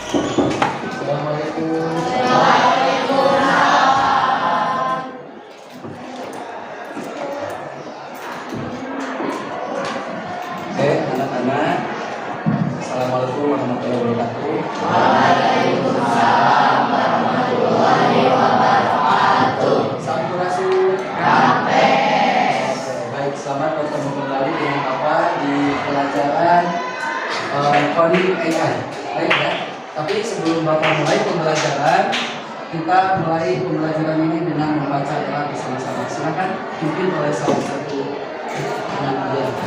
Oke, anak-anak. Assalamualaikum warahmatullahi wabarakatuh. Waalaikumsalam warahmatullahi wabarakatuh. Sampurasun. Kampes. Baik, selamat bertemu kembali dengan Bapak di pelajaran coding AI. Baik ya. Tapi sebelum Bapak mulai pembelajaran, kita mulai pembelajaran ini dengan membaca doa bersama-sama. Silakan pimpin oleh salah satu anak kalian.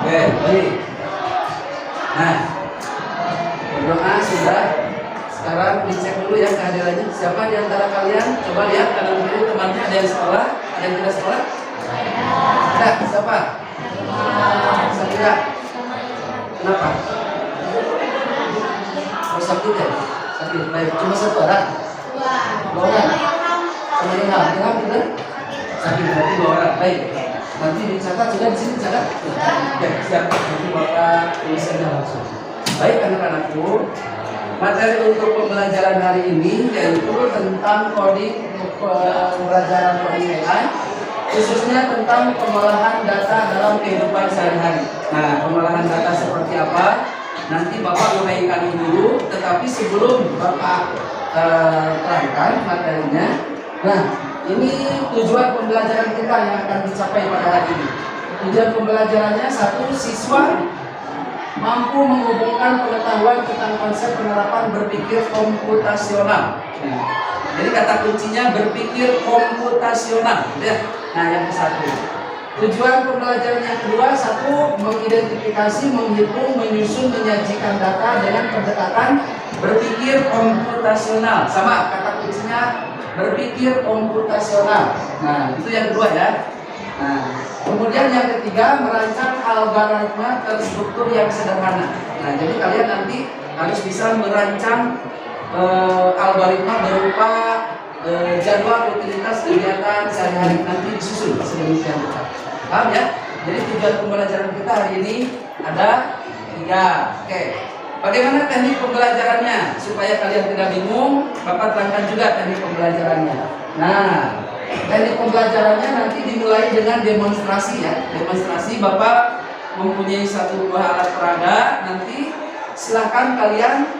Oke, baik. Nah, berdoa sudah. Sekarang dicek dulu ya kehadirannya. Siapa di antara kalian? Coba lihat kanan kiri temannya, ada yang sekolah, ada yang tidak sekolah? Ada. Siapa? Saya. Kenapa? Oh, sakit ya? Sakit. Baik. Cuma satu orang? Dua orang. Sama Ilham. Ilham benar? Sakit berarti 2 orang. Baik. Nanti dicatat, sudah di sini dicatat? Oke, siap. Nanti Bapak tulisannya langsung. Baik anak-anakku, materi untuk pembelajaran hari ini yaitu tentang pembelajaran coding AI, khususnya tentang pengolahan data dalam kehidupan sehari-hari. Nah, pengolahan data seperti apa? Nanti Bapak uraikan dulu, tetapi sebelum Bapak terangkan materinya, nah, ini tujuan pembelajaran kita yang akan dicapai pada hari ini. Tujuan pembelajarannya, satu, siswa mampu menghubungkan pengetahuan tentang konsep penerapan berpikir komputasional. Jadi kata kuncinya berpikir komputasional, ya. Nah, yang satu. Tujuan pembelajaran yang kedua, satu, mengidentifikasi, menghitung, menyusun, menyajikan data dengan pendekatan berpikir komputasional. Sama, kata kuncinya berpikir komputasional. Nah, itu yang kedua ya. Nah, kemudian yang ketiga, merancang algoritma terstruktur yang sederhana. Nah, jadi kalian nanti harus bisa merancang algoritma berupa jadwal rutinitas kegiatan sehari-hari, nanti disusun sedemikian rupa. Paham ya? Jadi tujuan pembelajaran kita hari ini ada 3. Oke. Bagaimana teknik pembelajarannya? Supaya kalian tidak bingung, Bapak terangkan juga teknik pembelajarannya. Nah, teknik pembelajarannya nanti dimulai dengan demonstrasi ya. Demonstrasi, Bapak mempunyai 1-2 alat peraga. Nanti silahkan kalian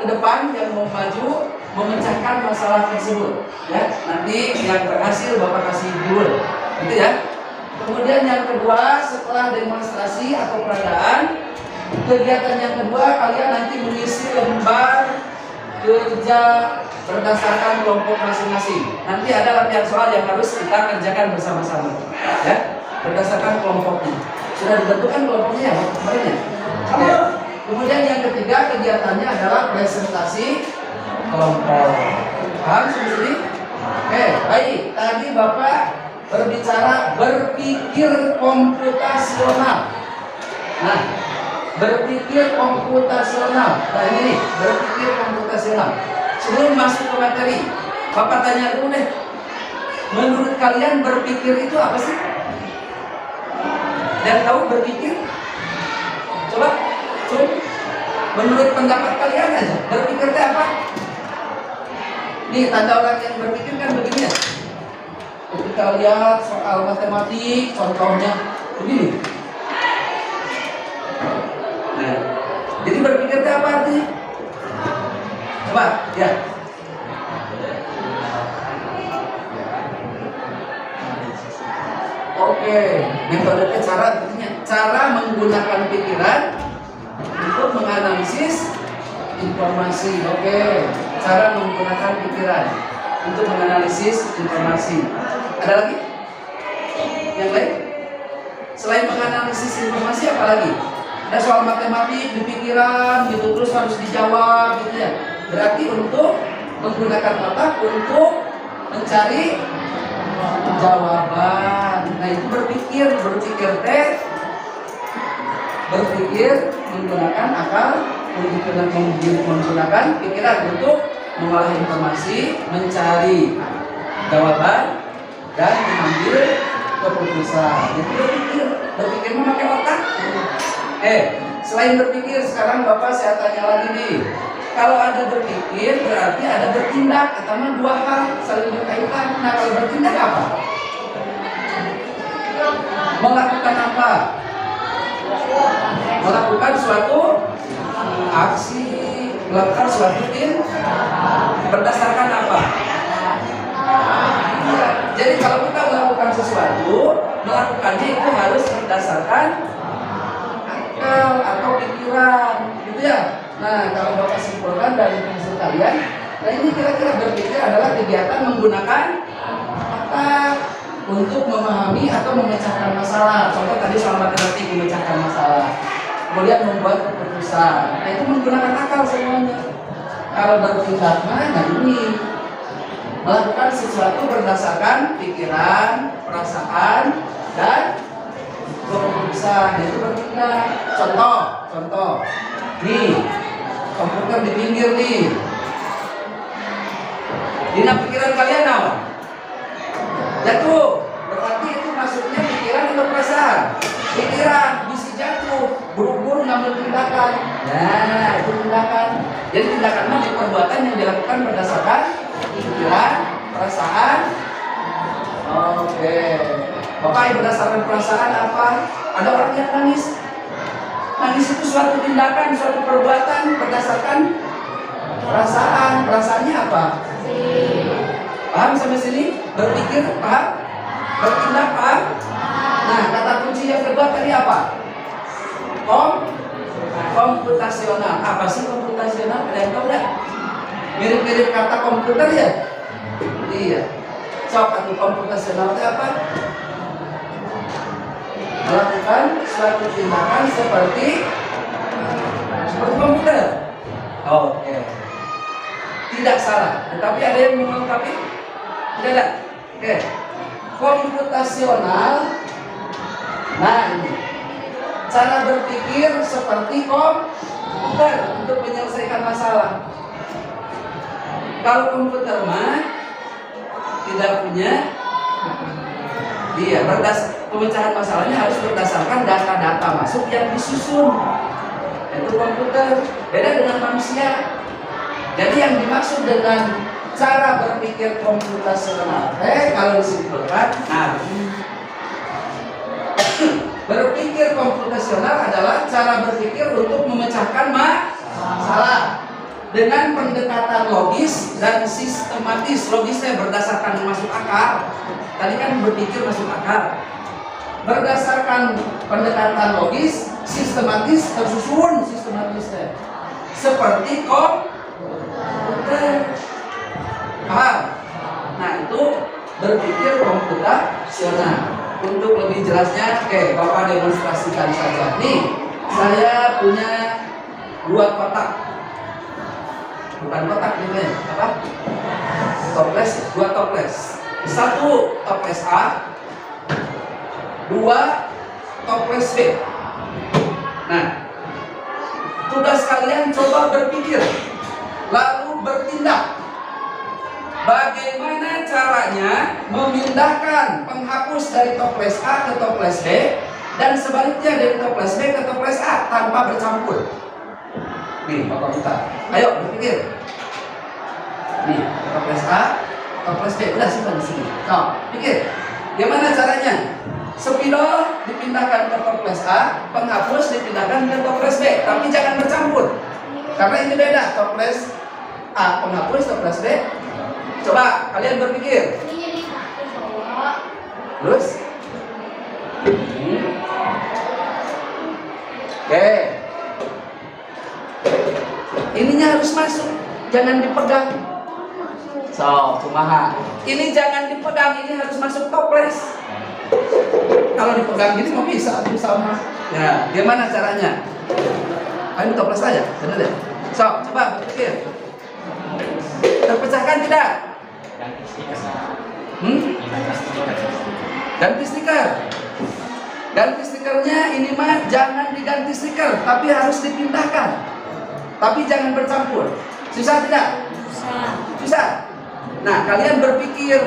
ke depan yang mau maju memecahkan masalah tersebut ya. Nanti yang berhasil Bapak kasih judul, gitu ya. Kemudian yang kedua, setelah demonstrasi atau peragaan, kegiatan yang kedua, kalian nanti mengisi lembar kerja berdasarkan kelompok masing-masing. Nanti ada latihan soal yang harus kita kerjakan bersama-sama, ya, berdasarkan kelompoknya. Sudah ditentukan kelompoknya ya, kemarin ya. Ya. Kemudian yang ketiga, kegiatannya adalah presentasi kelompok. Paham sendiri? Oke, baik. Tadi Bapak berbicara berpikir komputasional. Nah, berpikir komputasional. Nah, ini berpikir komputasional. Sebelum masuk ke materi, Bapak tanya dulu deh. Menurut kalian berpikir itu apa sih? Dan tahu berpikir? Coba. Menurut pendapat kalian aja, berpikir itu apa? Nih, tanda orang yang berpikir kan begini ya. Kita lihat soal matematik, contohnya begini. Nah, jadi berpikir itu apa artinya? Coba, ya. Oke, metode cara menggunakan pikiran untuk menganalisis informasi. Oke, cara menggunakan pikiran untuk menganalisis informasi. Ada lagi? Yang lain? Selain menganalisis informasi apa lagi? Ada soal matematik di pikiran gitu, terus harus dijawab gitu ya. Berarti untuk menggunakan otak untuk mencari jawaban. Nah, itu berpikir teh berpikir menggunakan akal, menggunakan pikiran untuk mengolah informasi, mencari jawaban, dan mengambil keputusan. Jadi berpikir memakai otak. Selain berpikir, sekarang Bapak saya tanya lagi nih. Kalau ada berpikir berarti ada bertindak, atau dua hal saling berkaitan. Nah, kalau bertindak apa? Melakukan apa? Melakukan suatu aksi, melakukan suatu berdasarkan apa? Ya, jadi kalau kita melakukan sesuatu, melakukannya itu harus berdasarkan akal atau pikiran, gitu ya. Nah, kalau Bapak simpulkan dari hasil kalian, nah ini kira-kira berpikir adalah kegiatan menggunakan otak untuk memahami atau memecahkan masalah. Contoh tadi soal matematik, memecahkan masalah. Kemudian membuat keputusan. Nah, itu menggunakan akal semuanya. Kalau bertindak nah ini melakukan sesuatu berdasarkan pikiran, perasaan, dan keputusan. Itu bertindak. Contoh. Nih, komputer di pinggir nih. Dina pikiran kalian apa? Jatuh. Berarti itu maksudnya pikiran atau perasaan? Pikiran bisa jatuh, buru-buru ngambil tindakan. Nah, itu tindakan. Jadi tindakan itu perbuatan yang dilakukan berdasarkan pikiran, perasaan. Oke. Bapak, berdasarkan perasaan apa? Ada orang yang nangis. Nangis itu suatu tindakan, suatu perbuatan berdasarkan perasaan. Perasaannya apa? Paham sampai sini? Berpikir paham? Bertindak paham? Nah, kata kunci yang kedua tadi apa? Komputasional. Apa sih komputasional? Ada yang tahu nggak? Mirip-mirip kata komputer ya? Iya. Kata komputasional itu apa? Melakukan suatu tindakan seperti komputer. Oke. Tidak salah. Tetapi ada yang melengkapi? Tidak ada. Oke. Komputasional. Nah, ini cara berpikir seperti komputer untuk menyelesaikan masalah. Kalau komputer mah tidak punya, pemecahan masalahnya harus berdasarkan data-data masuk yang disusun. Itu komputer. Beda dengan manusia. Jadi yang dimaksud dengan cara berpikir komputasional, kalau disimpulkan, berpikir komputasional adalah cara berpikir untuk memecahkan masalah dengan pendekatan logis dan sistematis. Logisnya berdasarkan masuk akal. Tadi kan berpikir masuk akal. Berdasarkan pendekatan logis, sistematis, tersusun sistematisnya. Seperti komputer. Paham? Nah, itu berpikir komputasional. Untuk lebih jelasnya, Bapak demonstrasikan saja. Nih, saya punya 2 kotak. Bukan kotak ini, apa? Toples, 2 toples. 1 toples A, 2 toples B. Nah, tugas kalian coba berpikir, lalu bertindak. Bagaimana caranya memindahkan penghapus dari toples A ke toples B dan sebaliknya dari toples B ke toples A tanpa bercampur. Nih, Bapak minta. Ayo berpikir. Nih, toples A, toples B, udah simpan di sini. Nah, pikir. Gimana caranya? Spidol dipindahkan ke toples A, penghapus dipindahkan ke toples B, tapi jangan bercampur. Karena ini beda, toples A penghapus, toples B. Coba kalian berpikir. Terus? Oke. Ininya harus masuk, jangan dipegang. Kumaha. Ini jangan dipegang, ini harus masuk toples. Kalau dipegang gini mau bisa sama. Ya, gimana caranya? Ini toples aja, benar deh. Coba berpikir. Terpecahkan tidak? Ganti stiker. Ganti stiker. Ganti stikernya ini mah jangan diganti stiker, tapi harus dipindahkan. Tapi jangan bercampur. Susah tidak? Susah. Nah, kalian berpikir,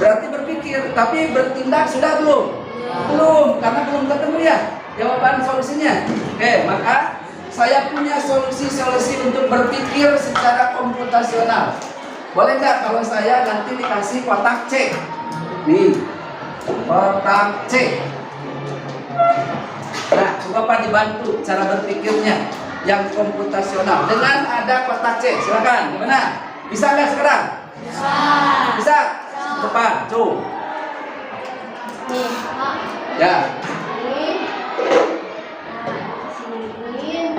berarti berpikir, tapi bertindak sudah belum? Belum, karena belum ketemu ya jawaban solusinya. Oke, maka saya punya solusi-solusi untuk berpikir secara komputasional. Boleh nggak kalau saya nanti dikasih kotak C? Nih, kotak C. Nah, coba Pak dibantu cara berpikirnya yang komputasional dengan ada kotak C. Silakan, gimana? Bisa nggak sekarang? Bisa. Depan, tuh. Ya.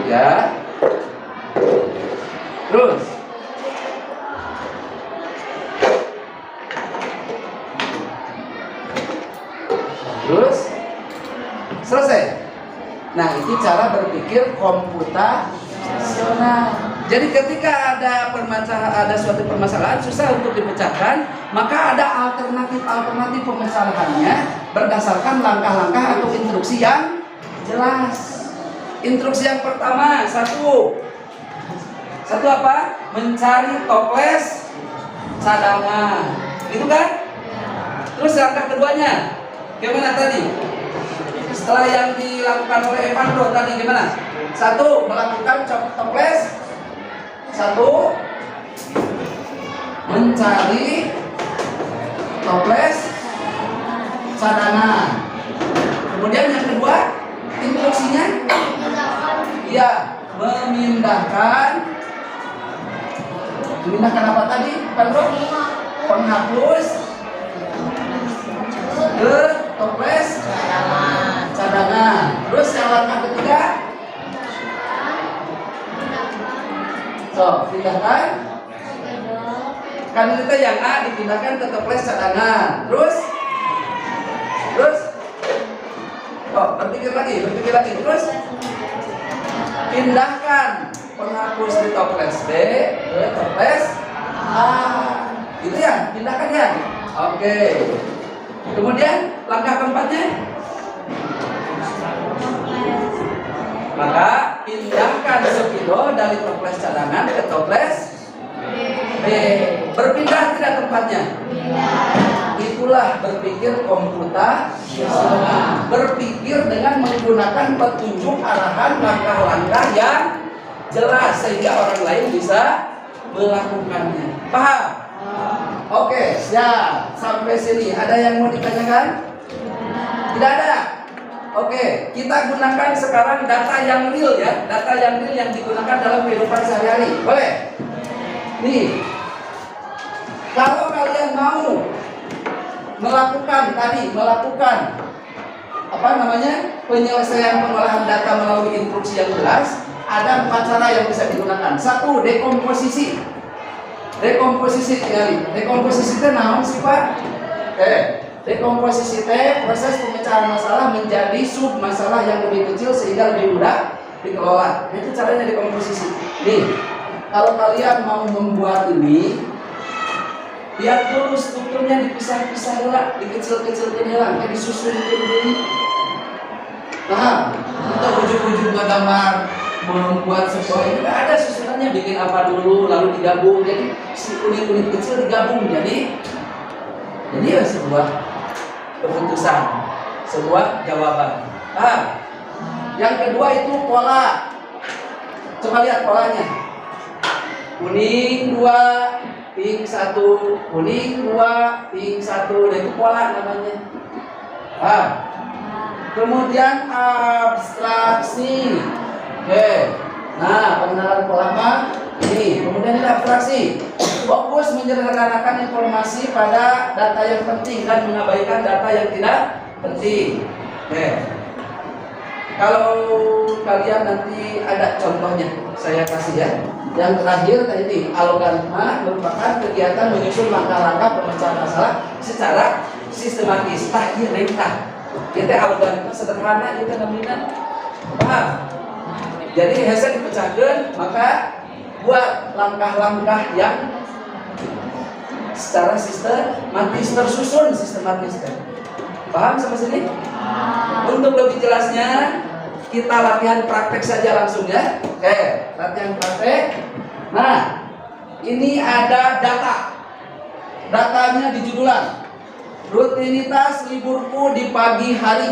Ya. Terus. Terus. Selesai. Nah, itu cara berpikir komputasional. Jadi ketika ada suatu permasalahan susah untuk dipecahkan, maka ada alternatif pemecahannya berdasarkan langkah-langkah atau instruksi yang jelas. Instruksi yang pertama, satu apa? Mencari toples cadangan, gitu kan? Terus langkah keduanya, gimana tadi? Setelah yang dilakukan oleh Evandro tadi gimana? Satu, melakukan toples. Satu, mencari toples cadangan. Kemudian yang kedua, instruksinya, ya, memindahkan apa tadi, Pandro? Penghapus ke toples cadangan. Terus yang langkah ketiga, so, pindahkan. Kan kita yang A dipindahkan ke toples cadangan. Terus, oh, berpikir lagi. Terus, pindahkan penghapus di toples B ke toples A. Gitu ya, pindahkan ya. Oke. Kemudian langkah keempatnya, maka pindahkan sekilo dari toples cadangan ke toples B. Berpindah tidak tempatnya? Itulah berpikir komputasional. Berpikir dengan menggunakan petunjuk arahan langkah-langkah yang jelas sehingga orang lain bisa melakukannya. Paham? Oke, siap. Sampai sini ada yang mau ditanyakan? Tidak ada? Oke, kita gunakan sekarang data yang real ya. Data yang real yang digunakan dalam kehidupan sehari-hari. Boleh? Nih, kalau kalian mau melakukan penyelesaian pengolahan data melalui instruksi yang jelas, ada 4 cara yang bisa digunakan. Satu, dekomposisi. Dekomposisi itu naon sih Pak? Dekomposisi proses pemecahan masalah menjadi sub masalah yang lebih kecil sehingga lebih mudah dikelola. Itu caranya dekomposisi. Nih, kalau kalian mau membuat ini, lihat dulu strukturnya dipisah-pisah dulu, dikecil-kecilkan hilang, kayak disusun ini. Paham? Kita ujuk-ujuk gambar membuat sebuah ini ada susunannya, bikin apa dulu lalu digabung, jadi si unit-unit kecil digabung jadi sebuah keputusan, sebuah jawaban. Paham? Yang kedua itu pola. Coba lihat polanya. Kuning 2, pink 1, kuning 2, pink 1. Nah, itu pola namanya. Paham? Kemudian abstraksi. Oke. Nah, pengenalan pola apa? Ini. Kemudian ini abstraksi. Fokus menyederhanakan informasi pada data yang penting dan mengabaikan data yang tidak penting. Oke. Kalau kalian nanti ada contohnya, saya kasih ya. Yang terakhir tadi, algoritma merupakan kegiatan menyusun langkah-langkah pemecahan masalah secara sistematis. Tahir rentah. Kita algoritma sederhana kita namanya. Paham? Jadi hasil dipecahkan, maka buat langkah-langkah yang secara sistematis tersusun sistematis. Paham sampai sini? Untuk lebih jelasnya, kita latihan praktek saja langsung ya. Oke, latihan praktek. Nah, ini ada data. Datanya di judulan. Rutinitas liburku di pagi hari.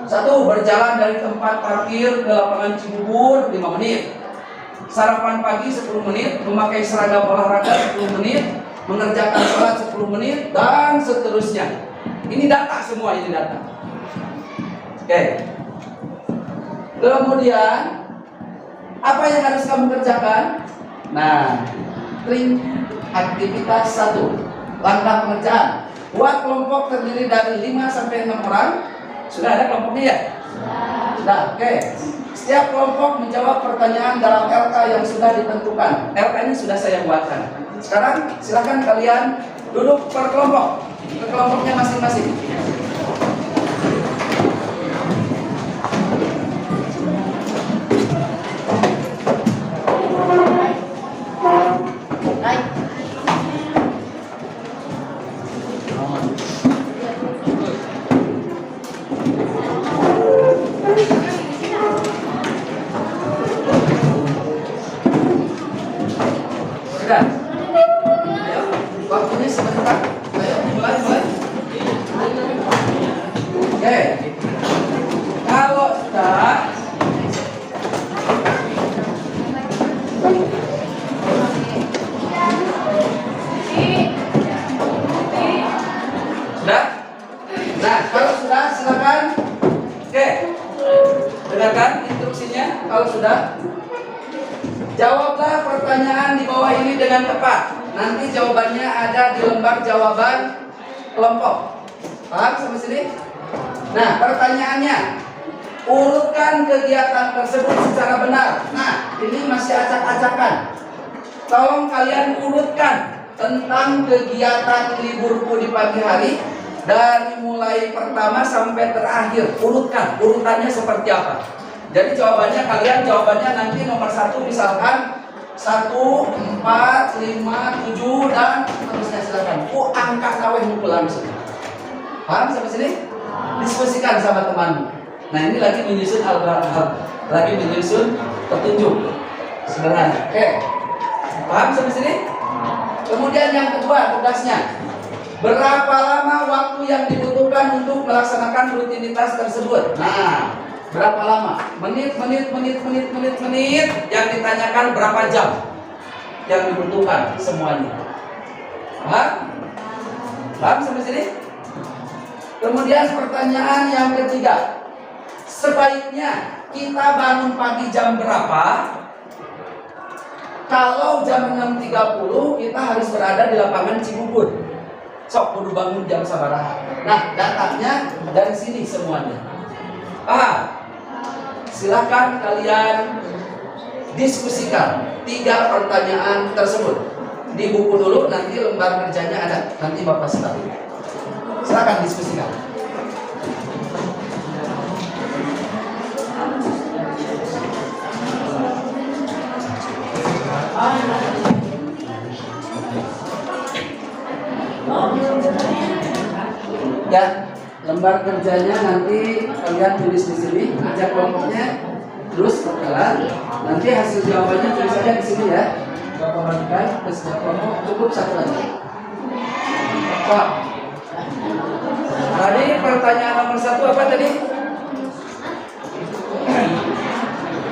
1. Berjalan dari tempat parkir ke lapangan Cibubur 5 menit. Sarapan pagi 10 menit. Memakai seragam olahraga 10 menit. Mengerjakan sholat 10 menit. Dan seterusnya. Ini data semua, ini data. Oke. Kemudian apa yang harus kamu kerjakan? Nah, aktivitas 1. Langkah pengerjaan. Buat kelompok terdiri dari 5 sampai 6 orang. Sudah ada kelompoknya ya? Sudah, oke. Setiap kelompok menjawab pertanyaan dalam LK yang sudah ditentukan. LK ini sudah saya buatkan. Sekarang silakan kalian duduk per kelompok. Ke kelompoknya masing-masing. Jawablah pertanyaan di bawah ini dengan tepat. Nanti jawabannya ada di lembar jawaban kelompok. Paham sampai sini? Nah, pertanyaannya, urutkan kegiatan tersebut secara benar. Nah, ini masih acak-acakan. Tolong kalian urutkan tentang kegiatan liburku di pagi hari dari mulai pertama sampai terakhir. Urutkan, urutannya seperti apa? Jadi jawabannya nanti nomor 1 misalkan 1, 4, 5, 7 dan seterusnya, silakan. Angka kawin mukul langsung. Paham sampai sini? Diskusikan sama temanmu. Nah, ini lagi menyusun lagi menyusun petunjuk sederhana. Oke. Paham sampai sini? Kemudian yang kedua tugasnya. Berapa lama waktu yang dibutuhkan untuk melaksanakan rutinitas tersebut? Nah, berapa lama? Menit. Yang ditanyakan berapa jam yang dibutuhkan semuanya. Paham? Paham sampai sini? Kemudian pertanyaan yang ketiga. Sebaiknya kita bangun pagi jam berapa? Kalau jam 6.30 kita harus berada di lapangan Cibubur. Sok kudu bangun jam sabaraha. Nah, datanya dari sini semuanya. Paham? Silakan kalian diskusikan 3 pertanyaan tersebut. Di buku dulu, nanti lembar kerjanya ada. Nanti Bapak setel. Silakan diskusikan. Ya, lembar kerjanya nanti kalian tulis di sini, ajak kelompoknya, terus berjalan. Nanti hasil jawabannya tulis saja di sini ya. Bapak bagikan ke setiap kelompok, cukup 1 lagi. Pak, tadi pertanyaan nomor 1 apa tadi?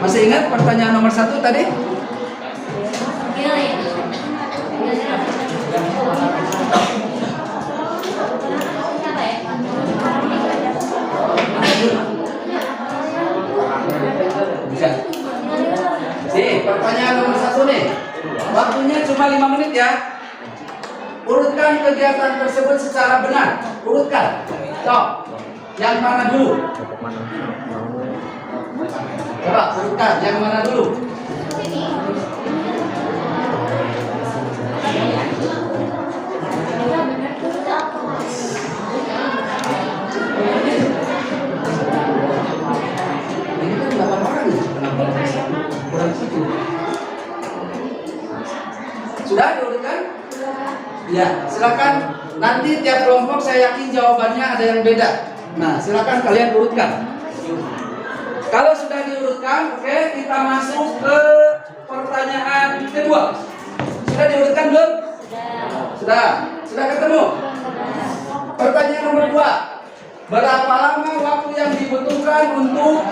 Masih ingat pertanyaan nomor 1 tadi? Bisa. Pertanyaan nomor 1 nih. Waktunya cuma 5 menit ya. Urutkan kegiatan tersebut secara benar. Urutkan. Sok. Yang mana dulu? Coba urutkan. Yang mana dulu? Ini kan 8 orang ya. Kurang situ. Sudah diurutkan? Ya, silakan. Nanti tiap kelompok saya yakin jawabannya ada yang beda. Nah, silakan kalian urutkan. Kalau sudah diurutkan, oke, kita masuk ke pertanyaan kedua. Sudah diurutkan belum? Sudah. Sudah ketemu? Pertanyaan nomor 2. Berapa lama waktu yang dibutuhkan untuk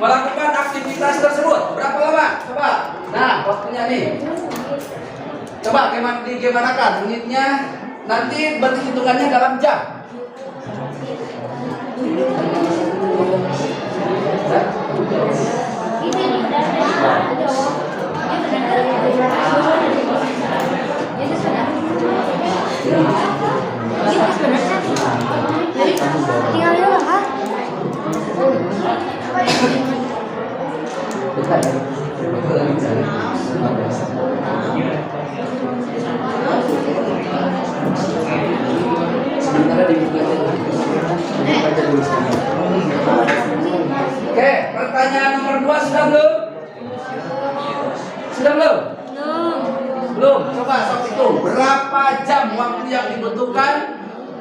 melakukan aktivitas tersebut? Berapa lama? Coba. Nah, waktunya nih. Coba digimanakan menitnya, nanti berhitungannya dalam jam. Bentar ya. Sementara dibuka aja. Oke, pertanyaan nomor 2 sudah belum? Sudah belum? Belum. Coba sok hitung berapa jam waktu yang dibutuhkan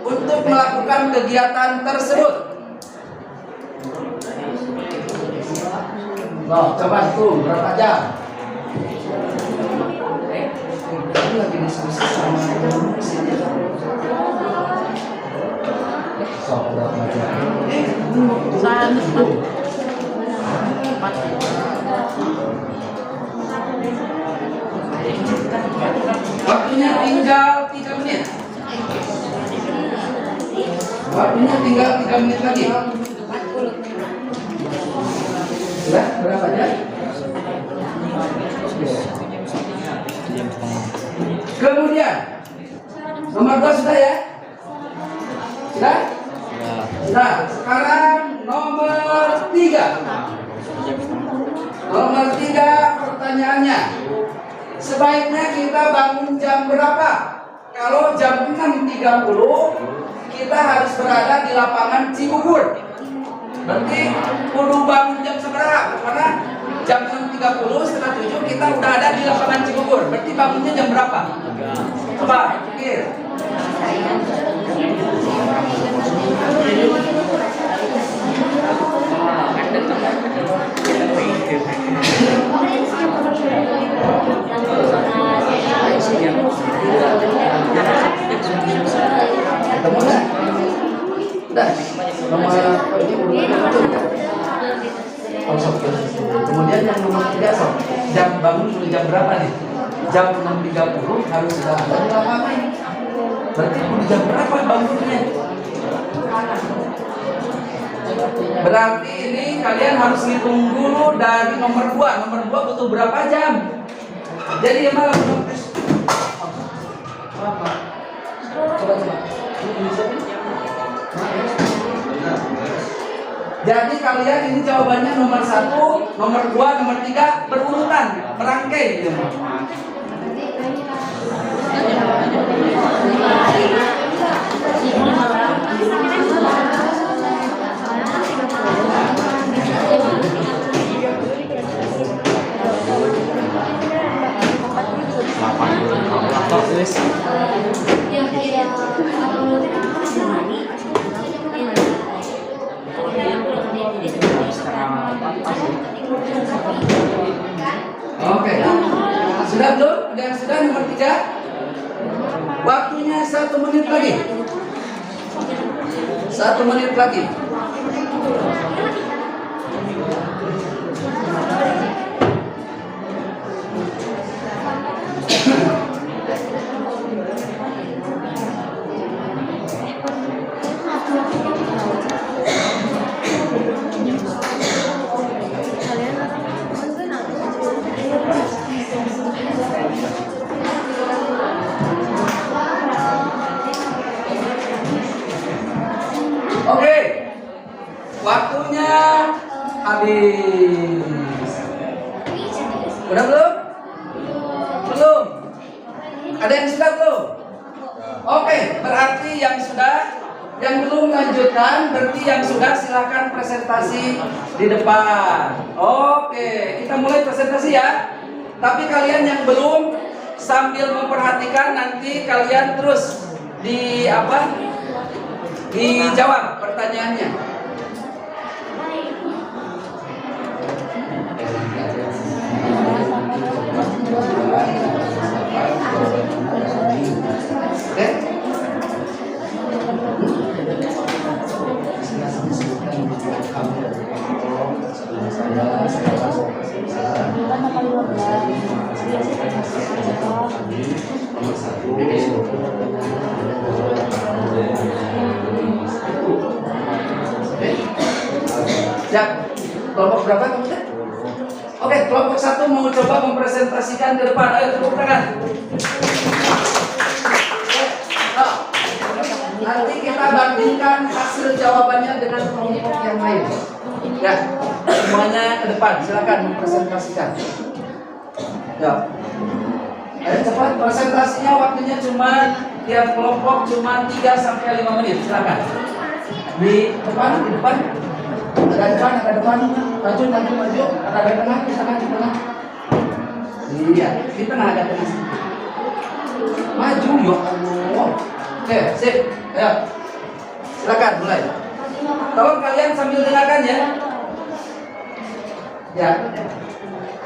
untuk melakukan kegiatan tersebut. Loh, coba hitung berapa jam. Ini lagi diskusi sama teman sini. Sok berapa jam? Waktunya tinggal 3 menit. Waktunya tinggal 3 menit lagi. Sudah berapa jam? Kemudian nomor 2 sudah ya? Sudah? Sudah. Sekarang nomor 3. Nomor 3 pertanyaannya. Sebaiknya kita bangun jam berapa? Kalau jam 6.30 kita harus berada di lapangan Cibubur. Berarti kudu bangun jam seberapa? Karena jam 6.30 setengah 7 kita udah ada di lapangan Cibubur. Berarti bangunnya jam berapa? Coba pikir. Ketemu dah? Udah. Kemudian yang nomor 3 sob, jam bangun sudah jam berapa nih? Jam 6.30 harus sudah ada di lapangan. Berarti jam berapa bangunnya? Berarti ini kalian harus hitung dulu dari nomor 2. Nomor 2 butuh berapa jam? Jadi ya malah apa? Coba. Jadi kalian ini jawabannya nomor 1, nomor 2, nomor 3 berurutan, merangkai gitu. Oke. Sudah belum? Dan sudah nomor 3. Waktunya 1 menit lagi. 1 menit lagi. Oke, waktunya habis. Udah belum? Belum. Ada yang sudah belum? Oke, berarti yang sudah, yang belum lanjutkan, berarti yang sudah silakan presentasi di depan. Oke, kita mulai presentasi ya. Tapi kalian yang belum, sambil memperhatikan nanti kalian terus dijawab. pertanyaannya? Oke? Siap. Kelompok berapa kamu teh? Oke, kelompok 1 mau coba mempresentasikan ke depan. Ayo tepuk tangan. Nanti kita bandingkan hasil jawabannya dengan kelompok yang lain. Ya, semuanya ke depan. Silakan mempresentasikan. Ya. Ayo cepat, presentasinya waktunya cuma tiap kelompok cuma 3 sampai 5 menit. Silakan. Di depan. Ada depan, maju. Ada tengah, di tengah. Iya, di tengah ada tengah. Maju, ya Allah. Oke, sip. Ayo. Silakan mulai. Tolong kalian sambil dengarkan ya. Ya.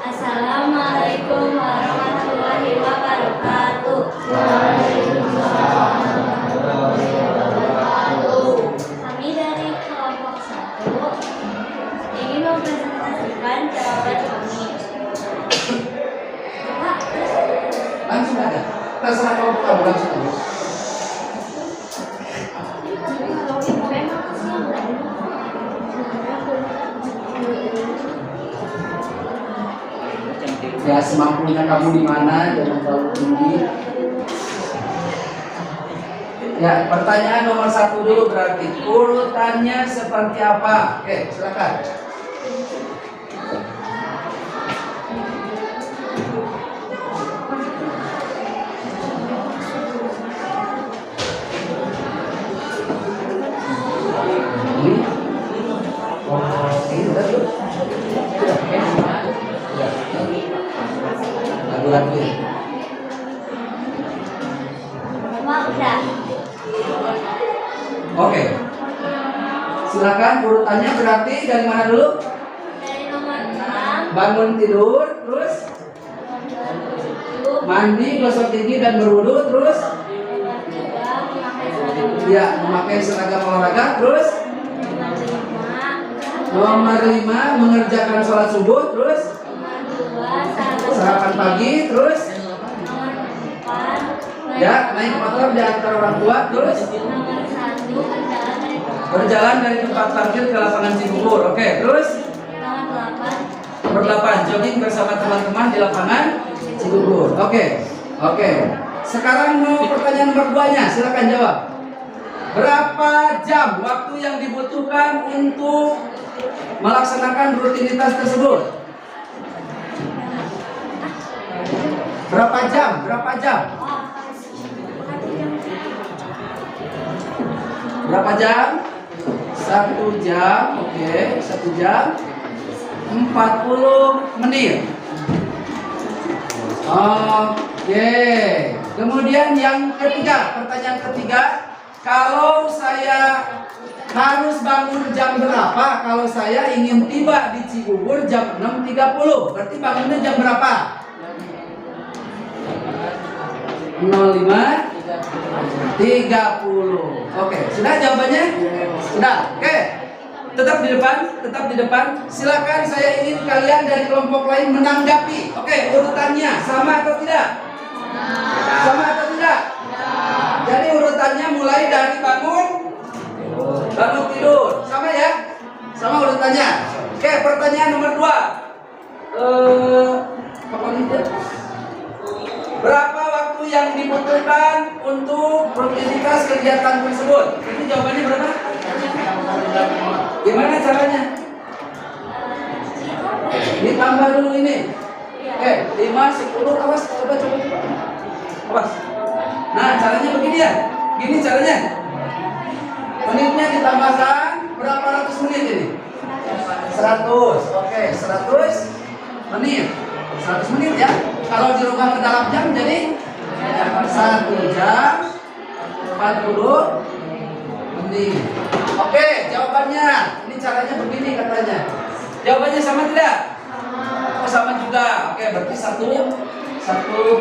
Assalamualaikum warahmatullahi wabarakatuh. Kami dari kelompok 1 ingin mempresentasikan jawaban kami. Langsung aja. Terserah kelompok kamu langsung aja. Ya, semampunya kamu di mana, jangan terlalu tinggi. Ya, pertanyaan nomor 1 dulu berarti urutannya seperti apa? Oke, silakan. Lagu-lagu. Udah. Oke. Silakan urutannya berarti dari mana dulu? Dari nomor 6. Bangun tidur, terus mandi, gosok gigi dan berwudu, terus ya memakai seragam olahraga, terus nomor 5 mengerjakan sholat subuh, terus sarapan pagi, terus ya naik motor diantar orang tua, terus berjalan dari tempat parkir ke lapangan Cibubur. Oke, terus nomor 8 jogging bersama teman-teman di lapangan Cibubur. Oke. Sekarang mau pertanyaan nomor 2-nya, silakan jawab. Berapa jam waktu yang dibutuhkan untuk melaksanakan rutinitas tersebut? Berapa jam? 1 jam, oke, 1 jam 40 menit. Oke. Kemudian yang ketiga, pertanyaan ketiga, kalau saya harus bangun jam berapa kalau saya ingin tiba di Cibubur jam 6.30? Berarti bangunnya jam berapa? 05.30. Oke, sudah jawabannya? Sudah. Oke. Tetap di depan. Silakan, saya ingin kalian dari kelompok lain menanggapi. Oke, urutannya sama atau tidak? Sama atau tidak? Jadi urutannya mulai dari bangun tidur. Sama ya? Sama urutannya. Oke, pertanyaan nomor 2. Berapa waktu yang dibutuhkan untuk rutinitas kegiatan tersebut? Ini jawabannya berapa? Gimana caranya? Ditambah dulu ini. Oke, 5, 10, awas, coba. Awas. Nah, caranya begini ya. Gini caranya. Menitnya ditambahkan berapa ratus menit ini? 100. Oke, 100 menit. 100 menit ya. Kalau dirubah ke dalam jam jadi 1 jam 40 penting. Oke, jawabannya. Ini caranya begini katanya. Jawabannya sama tidak? Oh, sama juga. Oke, berarti satu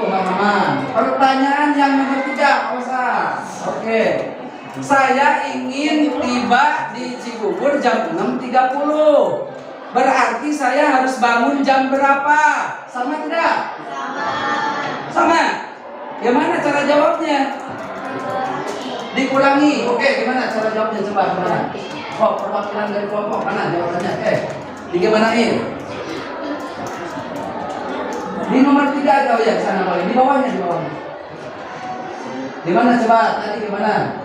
pemahaman. Pertanyaan yang nomor 3, Osa. Oke. Saya ingin tiba di Cibubur jam 6.30. Berarti saya harus bangun jam berapa? Sama tidak? Sama. Gimana cara jawabnya? Dikurangi. Oke, gimana cara jawabnya? Coba gimana? Oh, perwakilan dari kelompok mana jawabannya? Digimanain? Di nomor 3 aja ya, sana boleh. Di bawahnya, di bawahnya. Gimana coba? Tadi gimana?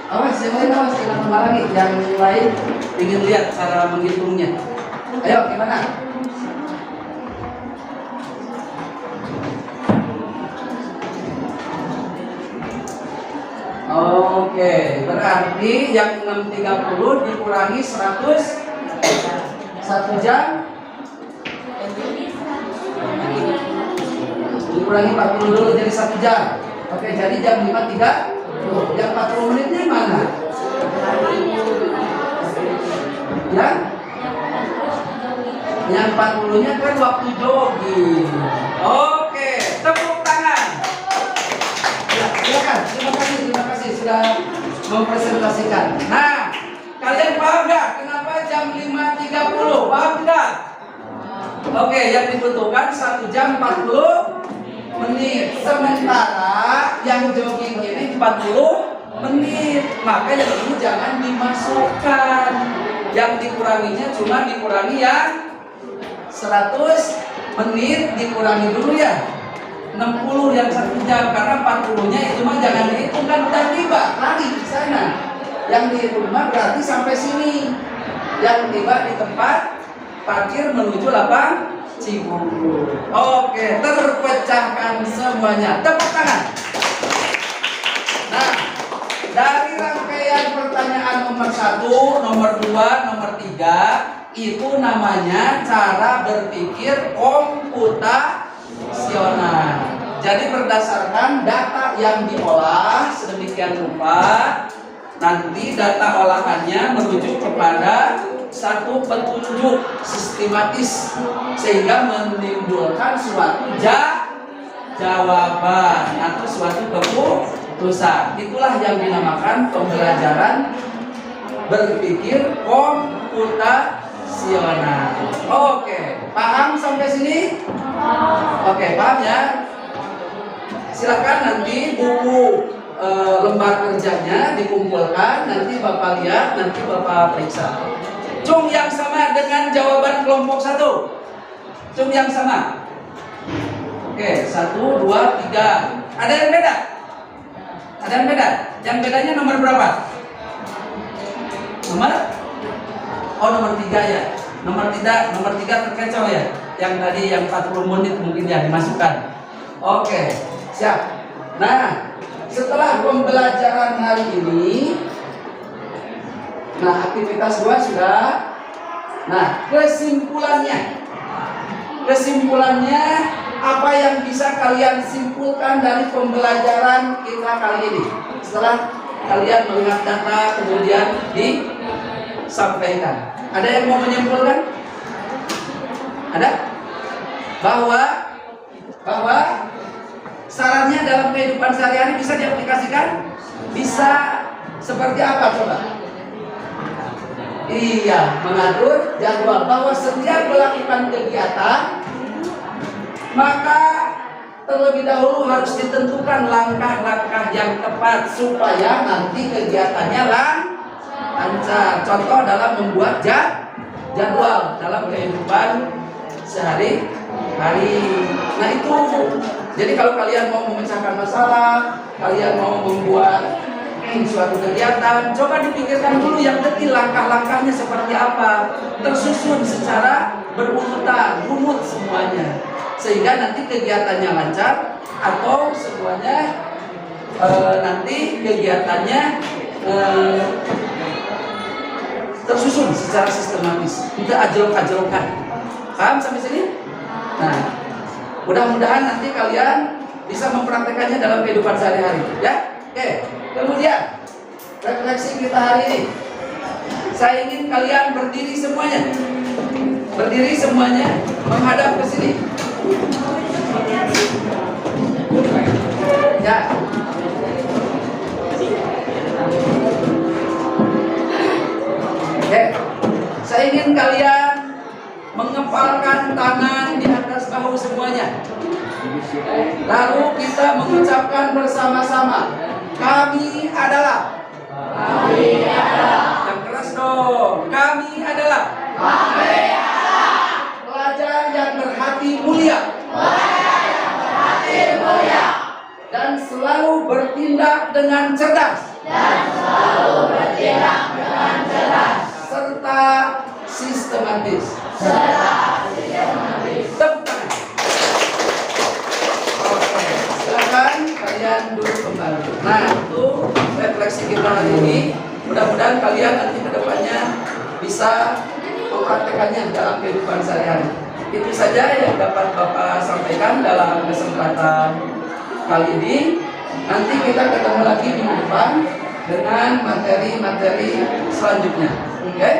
Awas, yang lain awas, jangan tambah lagi. Yang lain ingin lihat cara menghitungnya. Ayo, gimana? Oke, berarti yang 6.30 dikurangi 100 1 jam dikurangi 40 dulu jadi 1 jam. Oke, jadi jam 5.30. Yang 40 menitnya mana? Yang 40-nya kan waktu jogging. Oke, tepuk tangan. Ya, silakan. Terima kasih sudah mempresentasikan. Nah, kalian paham nggak kenapa jam 5.30? Paham nggak? Oke, yang dibutuhkan 1 jam 40 menit. Sementara yang jogging ini 40 menit. Maka yang ini jangan dimasukkan. Yang dikuranginya cuma dikurangi yang 100 menit dikurangi dulu ya 60 yang 1 jam, karena 40-nya itu mah jangan dihitung, kan udah tiba lari di sana. Yang dihitung mah berarti sampai sini. Yang tiba di tempat parkir menuju lapang Cibubur. Oke, terpecahkan semuanya. Tepuk tangan. Nah, dari rangkaian pertanyaan nomor 1, nomor 2, nomor 3 itu namanya cara berpikir komputasional. Jadi berdasarkan data yang diolah sedemikian rupa, nanti data olahannya merujuk kepada satu petunjuk sistematis sehingga menimbulkan suatu jawaban atau suatu keputusan. Itulah yang dinamakan pembelajaran berpikir komputasional. Oke, paham sampai sini? Oke, paham ya? Silakan nanti buku lembar kerjanya dikumpulkan, nanti Bapak lihat, nanti Bapak periksa. Cung yang sama dengan jawaban kelompok 1. Cung yang sama. Oke, 1, 2, 3. Ada yang beda? Ada yang beda? Yang bedanya nomor berapa? Nomor? Oh, nomor 3 ya. Nomor 3 terkecoh ya. Yang tadi yang 40 menit mungkin ya dimasukkan. Oke, siap. Nah, setelah pembelajaran hari ini, nah aktivitas 2 sudah. Nah, kesimpulannya apa yang bisa kalian simpulkan dari pembelajaran kita kali ini? Setelah kalian melihat data kemudian disampaikan, ada yang mau menyimpulkan? Ada? Bahwa sarannya dalam kehidupan sehari-hari bisa diaplikasikan? Bisa seperti apa coba? Iya, mengatur jadwal, bahwa setiap melakukan kegiatan maka terlebih dahulu harus ditentukan langkah-langkah yang tepat supaya nanti kegiatannya lancar. Contoh dalam membuat jadwal dalam kehidupan sehari-hari. Nah itu, jadi kalau kalian mau memecahkan masalah, kalian mau membuat suatu kegiatan, coba dipikirkan dulu yang detail langkah-langkahnya seperti apa, tersusun secara berurutan, runut semuanya, sehingga nanti kegiatannya lancar atau semuanya nanti kegiatannya tersusun secara sistematis, tidak ajlok-ajlokan. Paham sampai sini? Nah, mudah-mudahan nanti kalian bisa mempraktekannya dalam kehidupan sehari-hari, ya. Oke, kemudian refleksi kita hari ini. Saya ingin kalian berdiri semuanya. Berdiri semuanya menghadap ke sini. Ya. Oke. Saya ingin kalian mengepalkan tangan di atas bahu semuanya. Lalu kita mengucapkan bersama-sama, kami adalah. Kami adalah. Yang keras dong. Kami adalah. Kami adalah. Pelajar yang berhati mulia. Pelajar yang berhati mulia. Dan selalu bertindak dengan cerdas. Dan selalu bertindak dengan cerdas. Serta sistematis. Serta sistematis. Tepuk tangan. Oke, silakan kalian duduk kembali. Nah, itu refleksi kita hari ini. Mudah-mudahan kalian nanti kedepannya bisa mempraktekannya dalam kehidupan sehari-hari. Itu saja yang dapat Bapak sampaikan dalam kesempatan kali ini. Nanti kita ketemu lagi minggu depan dengan materi-materi selanjutnya. Oke?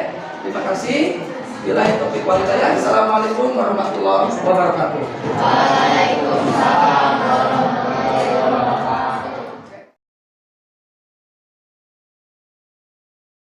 Terima kasih. Billahi taufiq wal hidayah. Assalamualaikum warahmatullahi wabarakatuh. Waalaikumsalam warahmatullahi wabarakatuh.